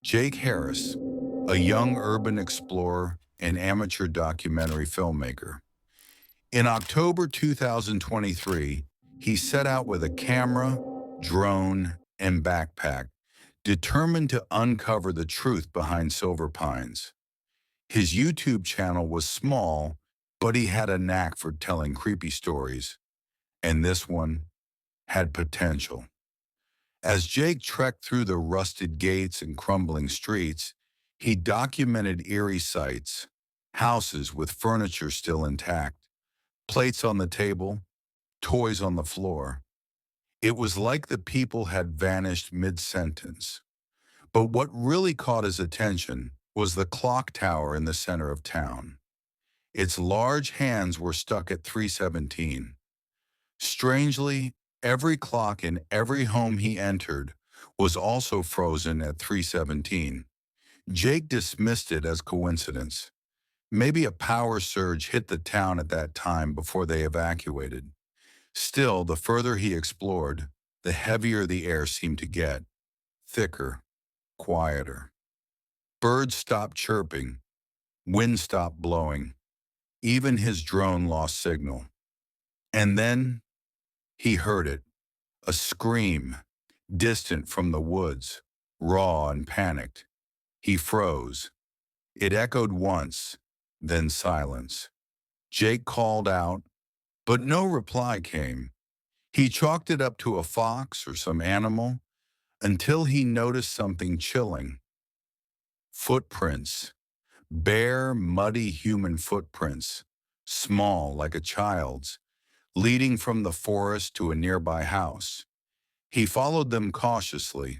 Jake Harris, a young urban explorer and amateur documentary filmmaker. In October 2023, he set out with a camera, drone, and backpack, determined to uncover the truth behind Silver Pines. His YouTube channel was small, but he had a knack for telling creepy stories, and this one had potential. As Jake trekked through the rusted gates and crumbling streets, he documented eerie sights, houses with furniture still intact, plates on the table, toys on the floor. It was like the people had vanished mid-sentence. But what really caught his attention was the clock tower in the center of town. Its large hands were stuck at 317. Strangely, every clock in every home he entered was also frozen at 317. Jake dismissed it as coincidence. Maybe a power surge hit the town at that time before they evacuated. Still, the further he explored, the heavier the air seemed to get. Thicker, quieter. Birds stopped chirping. Wind stopped blowing. Even his drone lost signal. And then he heard it. A scream, distant from the woods, raw and panicked. He froze. It echoed once, then silence. Jake called out, but no reply came. He chalked it up to a fox or some animal until he noticed something chilling. Footprints. Bare, muddy human footprints, small like a child's, leading from the forest to a nearby house. He followed them cautiously.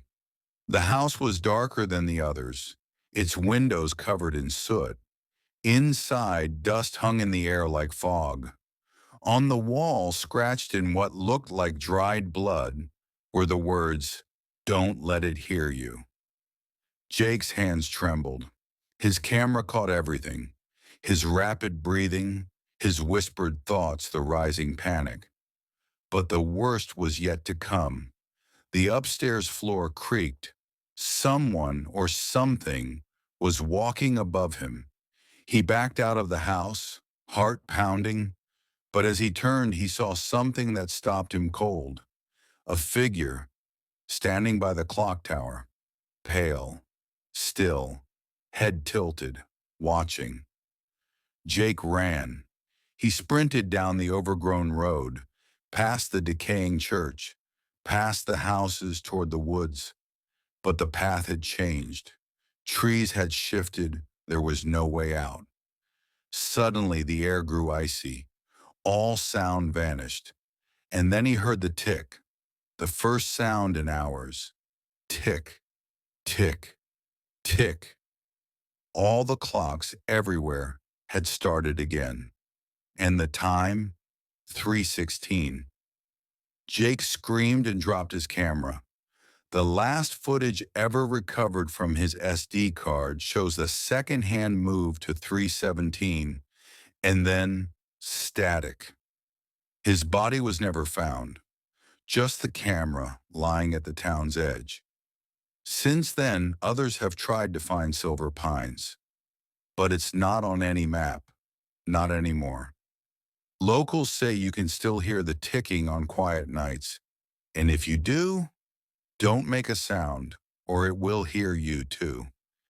The house was darker than the others, its windows covered in soot. Inside, dust hung in the air like fog. On the wall, scratched in what looked like dried blood, were the words, "Don't let it hear you." Jake's hands trembled. His camera caught everything. His rapid breathing, his whispered thoughts, the rising panic. But the worst was yet to come. The upstairs floor creaked. Someone or something was walking above him. He backed out of the house, heart pounding, but as he turned, he saw something that stopped him cold. A figure standing by the clock tower, pale, still, head tilted, watching. Jake ran. He sprinted down the overgrown road, past the decaying church, past the houses toward the woods. But the path had changed. Trees had shifted. There was no way out. Suddenly, the air grew icy. All sound vanished. And then he heard the tick, the first sound in hours. Tick, tick, tick. All the clocks everywhere had started again. And the time? 3:16. Jake screamed and dropped his camera. The last footage ever recovered from his SD card shows the second-hand move to 3:17, and then static. His body was never found, just the camera lying at the town's edge. Since then, others have tried to find Silver Pines, but it's not on any map, not anymore. Locals say you can still hear the ticking on quiet nights, and if you do, don't make a sound, or it will hear you too.